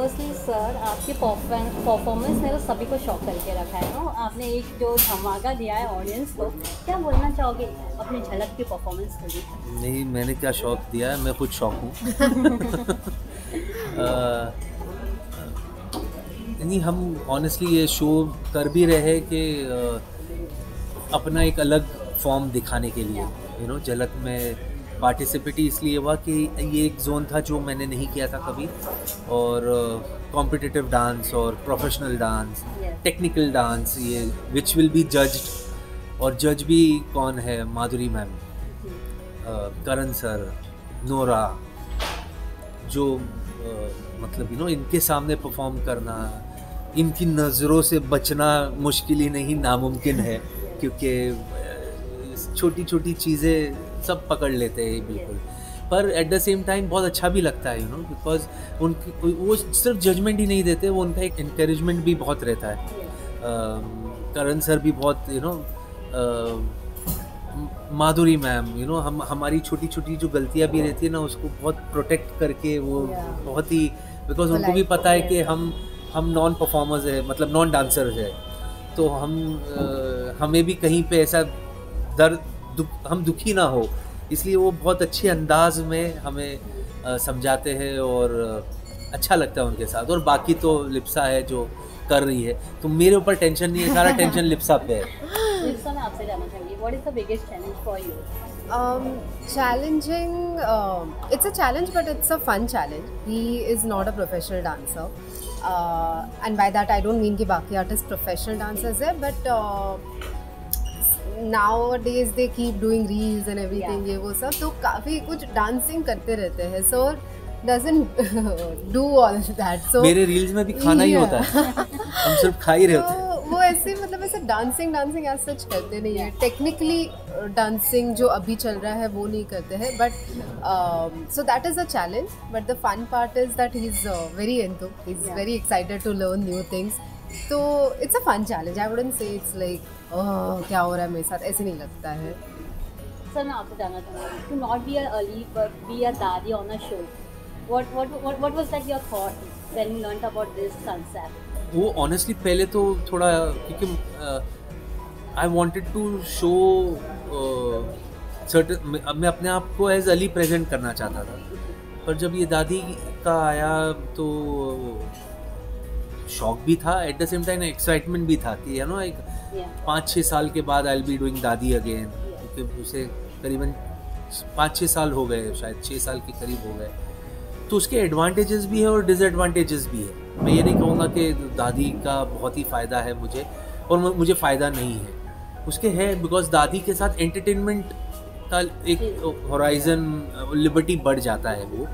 Firstly sir, आपके performance ने तो सभी को शॉक करके रखा है ना। आपने एक जो धमाका दिया है ऑडियंस को, क्या बोलना चाहोगे अपनी झलक की परफॉर्मेंस को भी? नहीं, मैंने क्या शौक दिया है, मैं खुद शौक हूँ। नहीं, हम ऑनेस्टली ये शो कर भी रहे कि अपना एक अलग फॉर्म दिखाने के लिए, झलक में पार्टिसिपेट इसलिए हुआ कि ये एक जोन था जो मैंने नहीं किया था कभी, और कॉम्पिटिटिव डांस और प्रोफेशनल डांस, टेक्निकल डांस, ये विच विल बी जज्ड। और जज भी कौन है? माधुरी मैम, करण सर, नोरा, जो मतलब इनके सामने परफॉर्म करना, इनकी नज़रों से बचना मुश्किल ही नहीं, नामुमकिन है, क्योंकि छोटी छोटी चीज़ें सब पकड़ लेते हैं बिल्कुल। पर एट द सेम टाइम बहुत अच्छा भी लगता है, बिकॉज उनकी वो सिर्फ जजमेंट ही नहीं देते, वो उनका एक इंकरेजमेंट भी बहुत रहता है। करण सर भी बहुत माधुरी मैम, हम हमारी छोटी छोटी जो गलतियां भी रहती है ना, उसको बहुत प्रोटेक्ट करके वो बहुत ही, बिकॉज उनको भी पता है कि हम नॉन परफॉर्मर्स है, मतलब नॉन डांसर्स है, तो हमें भी कहीं पे ऐसा हम दुखी ना हो, इसलिए वो बहुत अच्छे अंदाज में हमें समझाते हैं और अच्छा लगता है उनके साथ। और बाकी तो लिप्सा है जो कर रही है, तो मेरे ऊपर टेंशन नहीं है, सारा टेंशन लिप्सा पे है। लिप्सा, मैं आपसे जानना चाहूँगी, what is the biggest challenge for you? Challenging, it's a challenge, but it's a fun challenge. He is not a professional dancer, and by that I don't mean कि बाकी artists professional dancers है, but nowadays they keep doing reels and everything, ये वो सब, तो काफ़ी कुछ dancing करते रहते हैं, so doesn't do all that. So मेरे रील्स में भी खाना ही होता है, हम सिर्फ खा ही रहे होते हैं। वो ऐसे मतलब ऐसे डांसिंग एज सच करते नहीं है, टेक्निकली डांसिंग जो अभी चल रहा है वो नहीं करते हैं, but so that is a challenge, but the fun part is that he is very into, he is very excited to learn new things, तो it's a fun challenge. I wouldn't say it's like क्या हो रहा है मेरे साथ, ऐसे नहीं लगता है। सर, मैं आपसे जानना चाहूँगी, to not be a Ali but be a dadi on a show, what was like your thought when you learned about this concept? वो ऑनेस्टली पहले तो थोड़ा, क्योंकि I wanted to show certain, मैं अपने आप को एज अली प्रेजेंट करना चाहता था, पर जब ये दादी का आया तो शौक भी था, at the same time excitement भी था कि एक 5-6 साल के बाद आई विल बी डूइंग दादी अगेन, क्योंकि उसे करीबन 5-6 साल हो गए, शायद 6 साल के करीब हो गए, तो उसके एडवांटेजेस भी है और डिसएडवांटेजेस भी है। मैं ये नहीं कहूँगा कि दादी का बहुत ही फ़ायदा है मुझे और मुझे फ़ायदा नहीं है, उसके है, बिकॉज दादी के साथ एंटरटेनमेंट का एक हॉराइजन, लिबर्टी बढ़ जाता है वो,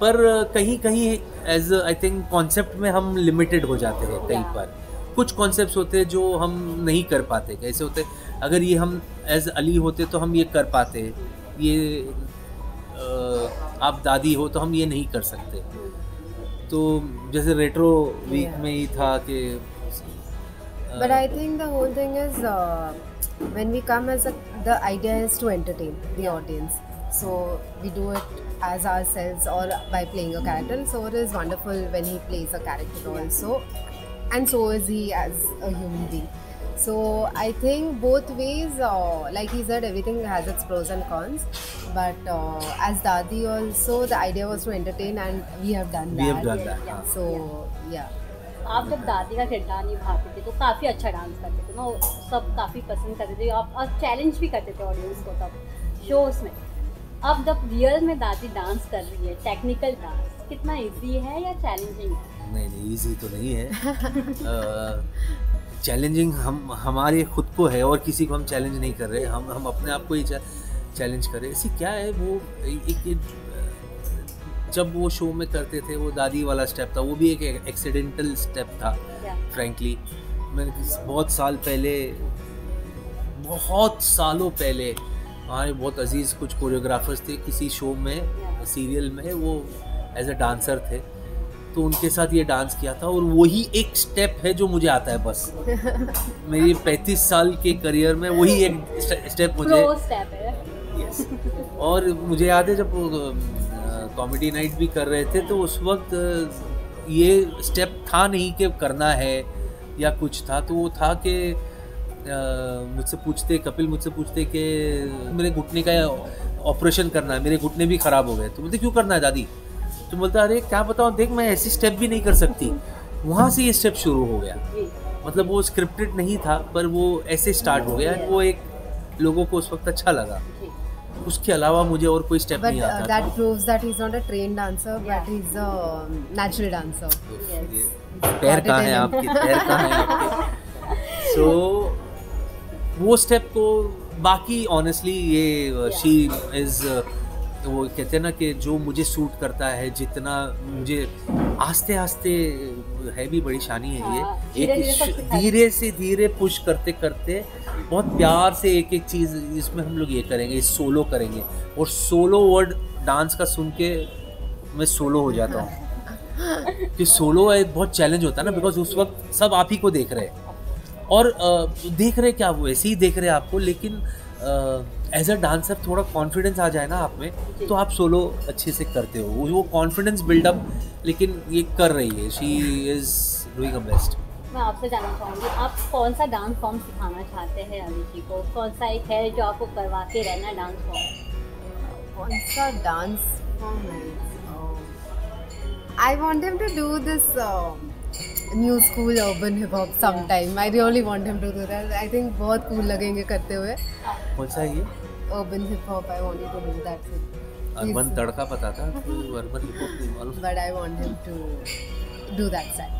पर कहीं कहीं एज आई थिंक कॉन्सेप्ट में हम लिमिटेड हो जाते हैं। कहीं पर कुछ कॉन्सेप्ट्स होते हैं जो हम नहीं कर पाते, कैसे होते, अगर ये हम एज अली होते तो हम ये कर पाते, ये आप दादी हो तो हम ये नहीं कर सकते। तो जैसे रेट्रो वीक में ही था कि but I think the whole thing is when we come as the idea is to entertain the audience, so we do it as ourselves or by playing a character. So it is wonderful when he plays a character also, and so is he as a human being. So I think both ways, like he said, everything has its pros and cons, but as Dadi also the idea was to entertain, and we have done that. So yeah. आप जब दादी का किरदार निभाते थे तो काफ़ी अच्छा डांस करते थे ना, सब काफ़ी पसंद करते थे, आप चैलेंज भी करते थे ऑडियंस को तब शोज़ में। अब जब रियल में दादी डांस कर रही है, टेक्निकल डांस कितना इजी है या चैलेंजिंग है? नहीं, इजी तो नहीं है। चैलेंजिंग हमारे खुद को है और किसी को हम चैलेंज नहीं कर रहे, हम अपने आप को ही चैलेंज कर रहे। इसी क्या है, वो एक जब वो शो में करते थे, वो दादी वाला स्टेप था, वो भी एक एक्सीडेंटल स्टेप था। फ्रैंकली मैंने बहुत सालों पहले हमारे बहुत अजीज़ कुछ कोरियोग्राफर्स थे, किसी शो में, सीरियल में, वो एज अ डांसर थे, तो उनके साथ ये डांस किया था, और वही एक स्टेप है जो मुझे आता है बस। मेरी 35 साल के करियर में वही एक स्टेप मुझे यस। और मुझे याद है जब कॉमेडी नाइट भी कर रहे थे, तो उस वक्त ये स्टेप था नहीं कि करना है या कुछ था, तो वो था कि मुझसे पूछते, कपिल मुझसे पूछते कि मेरे घुटने का ऑपरेशन करना है, मेरे घुटने भी ख़राब हो गए। तो बोलते क्यों करना है दादी? तो बोलता अरे क्या बताऊँ, देख मैं ऐसी स्टेप भी नहीं कर सकती। वहाँ से ये स्टेप शुरू हो गया। मतलब वो स्क्रिप्टेड नहीं था, पर वो ऐसे स्टार्ट हो गया। वो एक लोगों को उस वक्त अच्छा लगा। उसके अलावा मुझे और कोई स्टेप नहीं आता। That proves that he's not a trained dancer, but he's a natural dancer. पैर कहाँ हैं आपके? पैर कहाँ हैं आपके? So वो स्टेप को बाकी ऑनेस्टली ये शी इज, वो कहते हैं ना कि जो मुझे सूट करता है, जितना मुझे आस्ते आस्ते है भी बड़ी शानी है ये, एक धीरे से धीरे पुश करते करते बहुत प्यार से एक एक चीज़, इसमें हम लोग ये करेंगे, सोलो करेंगे। और सोलो वर्ड डांस का सुन के मैं सोलो हो जाता हूँ कि सोलो एक बहुत चैलेंज होता है ना, बिकॉज उस वक्त सब आप ही को देख रहे हैं और देख रहे क्या वो ऐसे ही देख रहे हैं आपको, लेकिन एज अ डांसर थोड़ा कॉन्फिडेंस आ जाए ना आप में, तो आप सोलो अच्छे से करते हो। वो कॉन्फिडेंस बिल्डअप लेकिन ये कर रही है, she is doing a best. मैं आपसे जानना चाहूँगी, आप कौन सा डांस फॉर्म सिखाना चाहते हैं अदिति को? कौन सा एक है जो आपको करवाते रहना डांस फॉर्म? कौन सा डांस फॉर्म है? I want him to do this new school urban hip hop sometime. I really want him to do that. I think बहुत cool लगेंगे करते हुए। कौन सा ये? Urban hip hop. I want you to do that. Urban tadka पता था, urban hip hop नहीं मालूम। But I want him to do that side.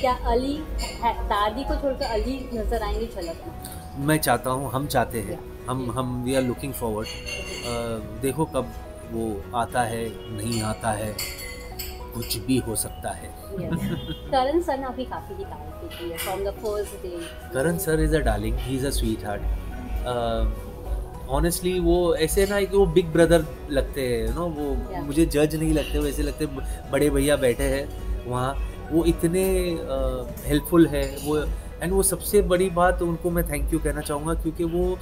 क्या अली है, दादी को छोड़कर अली नजर आएंगे झलक में? मैं चाहता हूँ, हम चाहते हैं, हम वी आर लुकिंग फॉरवर्ड। देखो कब वो आता है, नहीं आता है, कुछ भी हो सकता है। करण सर ने अभी काफ़ी की तारीफ की है from the first day. Karan sir is a darling, he is a sweet heart. Honestly वो ऐसे ना कि वो बिग ब्रदर लगते हैं नो, वो मुझे जज नहीं लगते, वो ऐसे लगते बड़े भैया बैठे हैं वहाँ, वो इतने हेल्पफुल है वो। एंड वो सबसे बड़ी बात, उनको मैं थैंक यू कहना चाहूँगा क्योंकि वो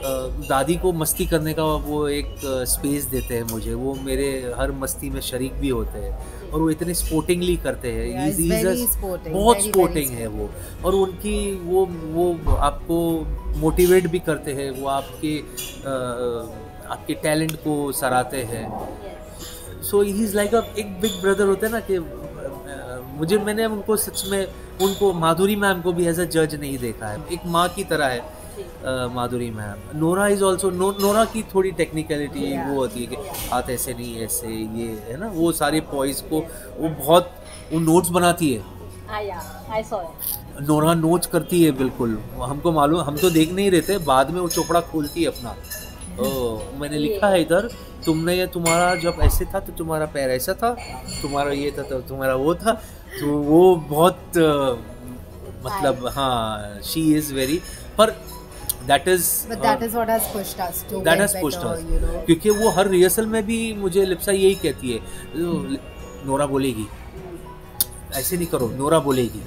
दादी को मस्ती करने का वो एक स्पेस देते हैं मुझे। वो मेरे हर मस्ती में शरीक भी होते हैं और वो इतने स्पोर्टिंगली करते हैं। बहुत स्पोर्टिंग है वो, और उनकी वो आपको मोटिवेट भी करते हैं, वो आपके टैलेंट को सराहते हैं। सो ही इज़ लाइक एक बिग ब्रदर होते हैं ना कि मैंने उनको सच में, उनको माधुरी मैम को भी एज अ जज नहीं देखा है, एक माँ की तरह है Madhuri ma'am. Nora is also, Nora की थोड़ी टेक्निकलिटी वो होती है कि हाथ ऐसे नहीं ऐसे, ये है ना, वो सारे पॉइज को वो नोट्स बनाती है। नोरा नोट्स करती है बिल्कुल, हमको मालूम, हम तो देख नहीं रहते, बाद में वो चोपड़ा खोलती है अपना। मैंने लिखा है इधर, तुम्हारा जब ऐसे था तो तुम्हारा पैर ऐसा था, तुम्हारा ये था तो तुम्हारा वो था। तो वो बहुत मतलब हाँ, शी इज़ वेरी, पर that is what has pushed us to that get has pushed better, us, you know. क्योंकि वो हर रिहर्सल में भी मुझे लिप्सा यही कहती है, नोरा बोलेगी ऐसे नहीं करो, नोरा बोलेगी।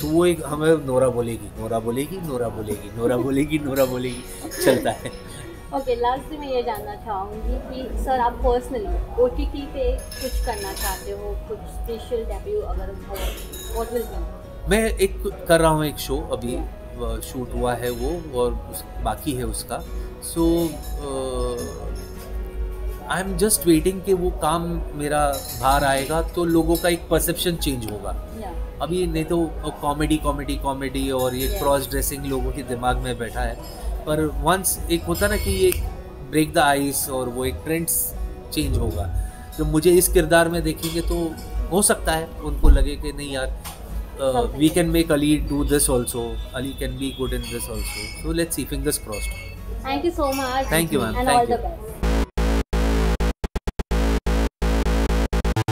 तो वो एक हमें नोरा बोलेगी, नोरा बोलेगी, नोरा बोलेगी, नोरा बोलेगी, नोरा बोलेगी चलता है। ओके, लास्ट में ये जानना चाहूँगी कि सर आप पर्सनली OTT पे कुछ करना चाहते हो, कुछ स्पेशल डेब्यू अगर हो, व्हाट विल बी? मैं एक कर रहा हूँ, एक शो अभी शूट हुआ है वो, और बाकी है उसका। सो आई एम जस्ट वेटिंग कि वो काम मेरा बाहर आएगा तो लोगों का एक परसेप्शन चेंज होगा। अभी नहीं तो कॉमेडी और ये क्रॉस ड्रेसिंग लोगों के दिमाग में बैठा है, पर वंस एक होता ना कि ये ब्रेक द आइस और वो एक ट्रेंड्स चेंज होगा। तो मुझे इस किरदार में देखेंगे तो हो सकता है उनको लगे कि नहीं यार, we can make Ali do this also. Ali can be good in this also. So let's see, fingers crossed. Thank you so much. Thank you, ma'am. And Thank all you. the best.